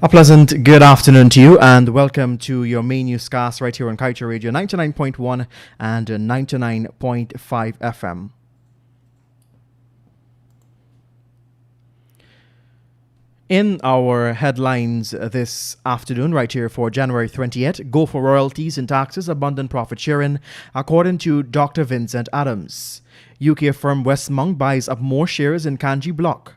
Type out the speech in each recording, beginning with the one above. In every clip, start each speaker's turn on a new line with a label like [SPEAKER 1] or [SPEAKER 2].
[SPEAKER 1] A pleasant good afternoon to you, and welcome to your main newscast right here on Kaieteur Radio 99.1 and 99.5 FM. In our headlines this afternoon, right here for January 20th, go for royalties and taxes, abundant profit sharing, according to Dr. Vincent Adams. UK firm Westmount buys up more shares in Kanji block.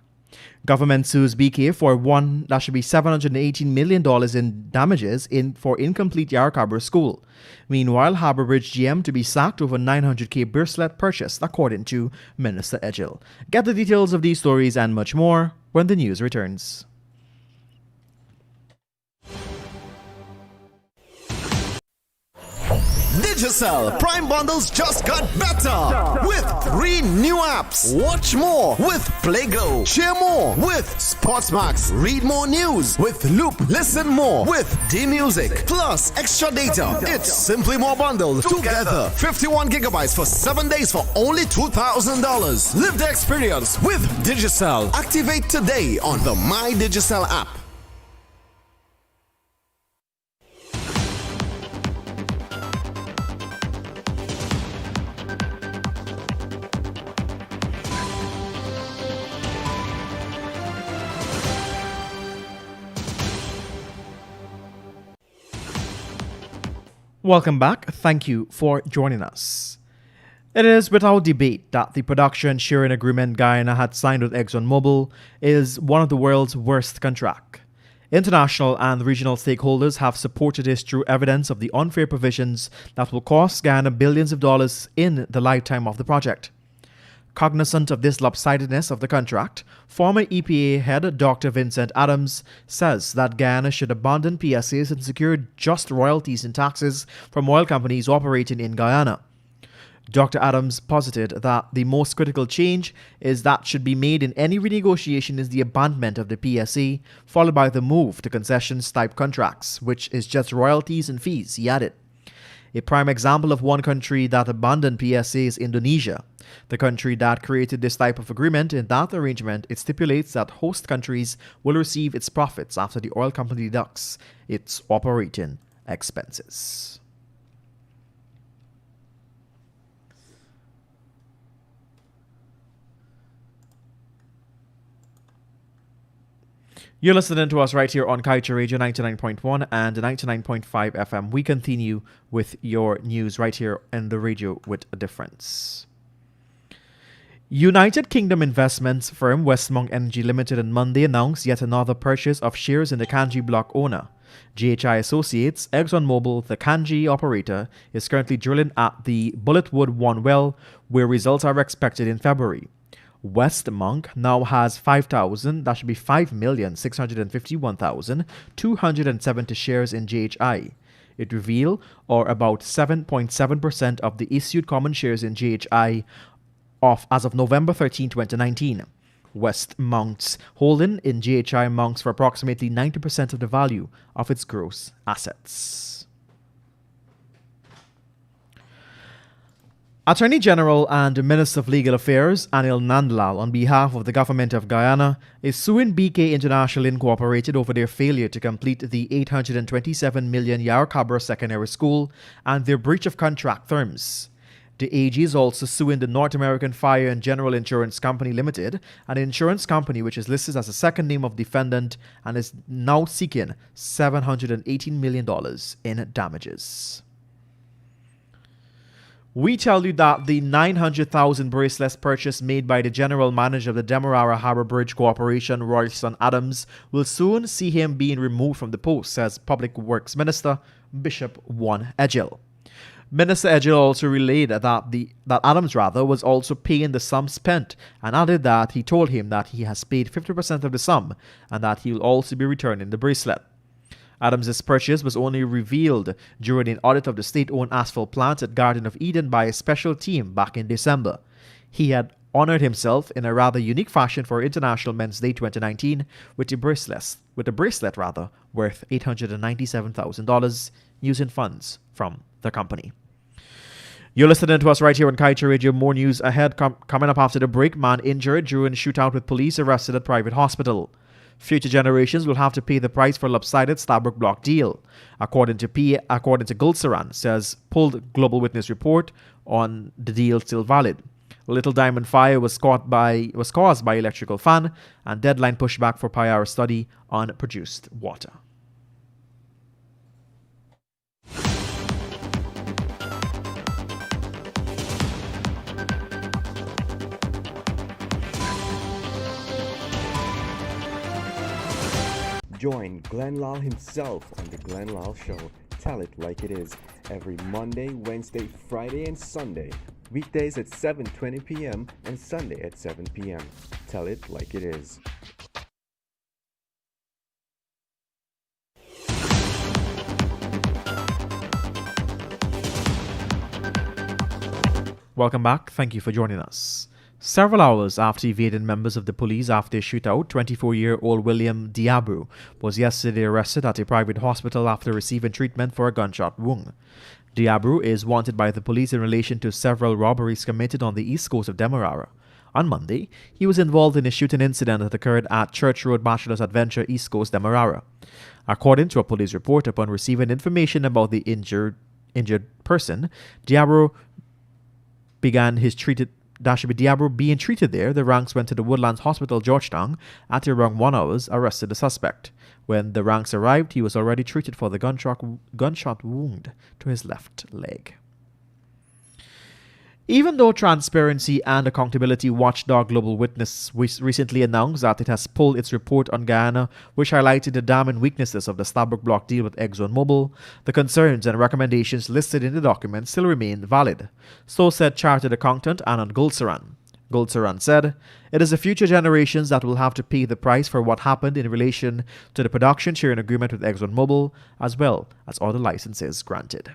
[SPEAKER 1] Government sues BK for $718 million in damages for incomplete Yarra School. Meanwhile, Harbour Bridge GM to be sacked over 900k bracelet purchased, according to Minister Edgell. Get the details of these stories and much more when the news returns.
[SPEAKER 2] Digicel Prime Bundles just got better with 3 new apps. Watch more with PlayGo. Share more with Sportsmax. Read more news with Loop. Listen more with D-Music. Plus extra data. It's simply more bundled together. 51 gigabytes for 7 days for only $2,000. Live the experience with Digicel. Activate today on the My Digicel app.
[SPEAKER 1] Welcome back. Thank you for joining us. It is without debate that the production sharing agreement Guyana had signed with ExxonMobil is one of the world's worst contracts. International and regional stakeholders have supported this through evidence of the unfair provisions that will cost Guyana billions of dollars in the lifetime of the project. Cognizant of this lopsidedness of the contract, former EPA head Dr. Vincent Adams says that Guyana should abandon PSAs and secure just royalties and taxes from oil companies operating in Guyana. Dr. Adams posited that the most critical change is that should be made in any renegotiation is the abandonment of the PSA, followed by the move to concessions-type contracts, which is just royalties and fees, he added. A prime example of one country that abandoned PSA is Indonesia. The country that created this type of agreement. In that arrangement, it stipulates that host countries will receive its profits after the oil company deducts its operating expenses. You're listening to us right here on Kaieteur Radio 99.1 and 99.5 FM. We continue with your news right here in the radio with a difference. United Kingdom investments firm Westmount Energy Limited on Monday announced yet another purchase of shares in the Kanji block owner. GHI Associates, ExxonMobil, the Kanji operator, is currently drilling at the Bulletwood 1 well, where results are expected in February. Westmount now has 5,651,270 shares in GHI. It revealed, or about 7.7% of the issued common shares in GHI as of November 13, 2019. Westmount's holding in GHI amounts for approximately 90% of the value of its gross assets. Attorney General and Minister of Legal Affairs Anil Nandlal, on behalf of the government of Guyana, is suing BK International Incorporated over their failure to complete the $827 million Yarra Secondary School and their breach of contract terms. The AG is also suing the North American Fire and General Insurance Company Limited, an insurance company which is listed as a second name of defendant and is now seeking $718 million in damages. We tell you that the 900,000 bracelets purchase made by the general manager of the Demerara Harbour Bridge Corporation, Royston Adams, will soon see him being removed from the post, says Public Works Minister Bishop One Edgell. Minister Edgell also relayed that Adams was also paying the sum spent, and added that he told him that he has paid 50% of the sum and that he will also be returning the bracelet. Adams' purchase was only revealed during an audit of the state-owned asphalt plant at Garden of Eden by a special team back in December. He had honored himself in a rather unique fashion for International Men's Day 2019 with a bracelet worth $897,000 using funds from the company. You're listening to us right here on Kaieteur Radio. More news ahead coming up after the break. Man injured during shootout with police arrested at private hospital. Future generations will have to pay the price for lopsided Stabroek Block deal, according to Gulsaran, says pulled Global Witness report on the deal still valid. Little Diamond fire was caused by electrical fan, and deadline pushback for Payara study on produced water.
[SPEAKER 3] Join Glenn Lal himself on The Glenn Lal Show. Tell it like it is. Every Monday, Wednesday, Friday, and Sunday. Weekdays at 7:20 p.m. and Sunday at 7 p.m. Tell it like it is.
[SPEAKER 1] Welcome back. Thank you for joining us. Several hours after evading members of the police after a shootout, 24-year-old William Diabru was yesterday arrested at a private hospital after receiving treatment for a gunshot wound. Diabru is wanted by the police in relation to several robberies committed on the east coast of Demerara. On Monday, he was involved in a shooting incident that occurred at Church Road Bachelor's Adventure, East Coast, Demerara. According to a police report, upon receiving information about the injured person, Diabru being treated there. The ranks went to the Woodlands Hospital, Georgetown, at around 1 hour, arrested the suspect. When the ranks arrived, he was already treated for the gunshot wound to his left leg. Even though Transparency and Accountability Watchdog Global Witness recently announced that it has pulled its report on Guyana, which highlighted the damning weaknesses of the Stabroek Block deal with ExxonMobil, the concerns and recommendations listed in the document still remain valid. So said Chartered Accountant Anand Gulsaran. Gulsaran said, "It is the future generations that will have to pay the price for what happened in relation to the production sharing agreement with ExxonMobil, as well as other licenses granted."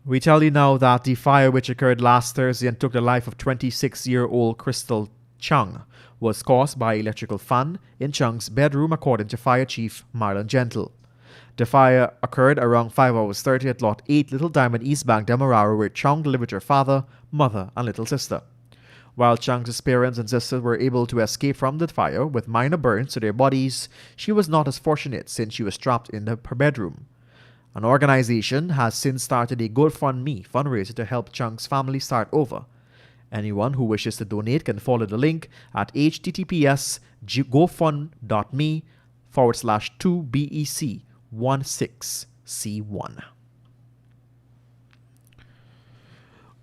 [SPEAKER 1] We tell you now that the fire which occurred last Thursday and took the life of 26-year-old Crystal Chung was caused by electrical fan in Chung's bedroom, according to Fire Chief Marlon Gentle. The fire occurred around 5:30 at Lot 8, Little Diamond, East Bank, Demerara, where Chung delivered her father, mother, and little sister. While Chung's parents and sisters were able to escape from the fire with minor burns to their bodies, she was not as fortunate since she was trapped in her bedroom. An organization has since started a GoFundMe fundraiser to help Chung's family start over. Anyone who wishes to donate can follow the link at https://2BEC16C1.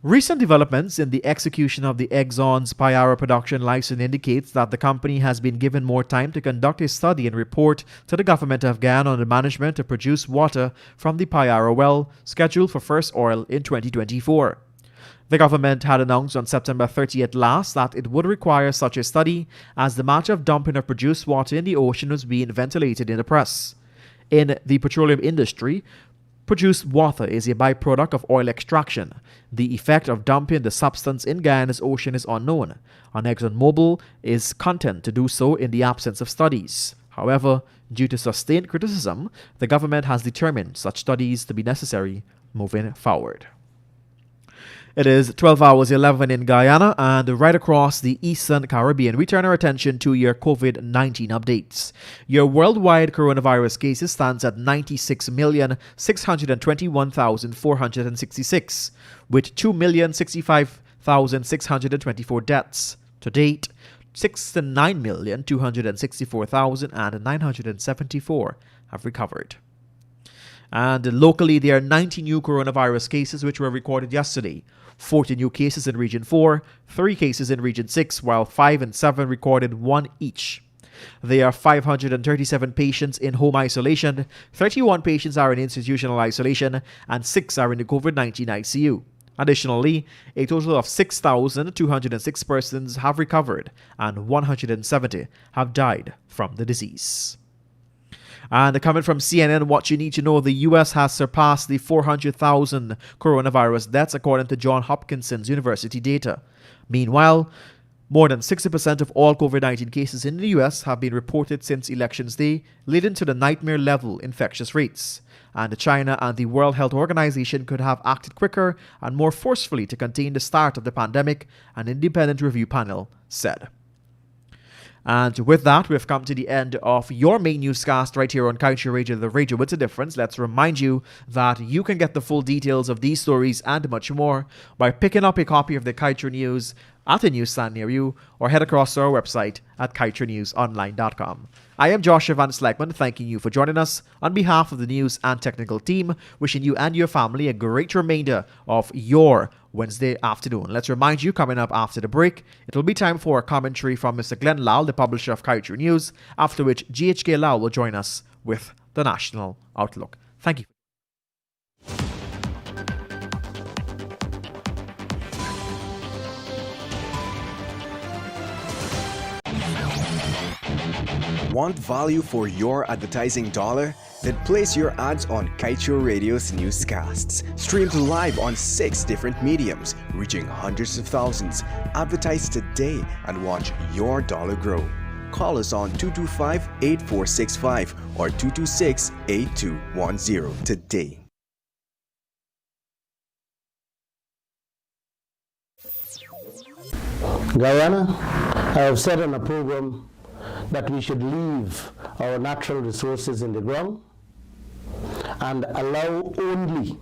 [SPEAKER 1] Recent developments in the execution of the Exxon's Payara production license indicates that the company has been given more time to conduct a study and report to the government of Guyana on the management to produce water from the Payara well, scheduled for first oil in 2024. The government had announced on September 30th last that it would require such a study as the matter of dumping of produced water in the ocean was being ventilated in the press. In the petroleum industry, produced water is a byproduct of oil extraction. The effect of dumping the substance in Guyana's ocean is unknown, and ExxonMobil is content to do so in the absence of studies. However, due to sustained criticism, the government has determined such studies to be necessary moving forward. It is 12:11 in Guyana, and right across the Eastern Caribbean, we turn our attention to your COVID-19 updates. Your worldwide coronavirus cases stands at 96,621,466, with 2,065,624 deaths. To date, 69,264,974 have recovered. And locally, there are 90 new coronavirus cases which were recorded yesterday. 40 new cases in Region 4, 3 cases in Region 6, while 5 and 7 recorded 1 each. There are 537 patients in home isolation, 31 patients are in institutional isolation, and 6 are in the COVID-19 ICU. Additionally, a total of 6,206 persons have recovered, and 170 have died from the disease. And coming from CNN, what you need to know, the U.S. has surpassed the 400,000 coronavirus deaths according to Johns Hopkins University data. Meanwhile, more than 60% of all COVID-19 cases in the U.S. have been reported since Elections Day, leading to the nightmare-level infectious rates. And China and the World Health Organization could have acted quicker and more forcefully to contain the start of the pandemic, an independent review panel said. And with that, we've come to the end of your main newscast right here on Kaieteur Radio, the radio with a difference. Let's remind you that you can get the full details of these stories and much more by picking up a copy of the Kaieteur News at a newsstand near you, or head across to our website at kaieteurnewsonline.com. I am Joshua Van Sleckman, thanking you for joining us on behalf of the news and technical team, wishing you and your family a great remainder of your Wednesday afternoon. Let's remind you, coming up after the break, it'll be time for a commentary from Mr. Glenn Lal, the publisher of Kaieteur News, after which GHK Lal will join us with the National Outlook. Thank you.
[SPEAKER 2] Want value for your advertising dollar? Then place your ads on Kaieteur Radio's newscasts. Streamed live on 6 different mediums, reaching hundreds of thousands. Advertise today and watch your dollar grow. Call us on 225-8465 or 226-8210 today.
[SPEAKER 4] Guyana, I have said on a program that we should leave our natural resources in the ground and allow only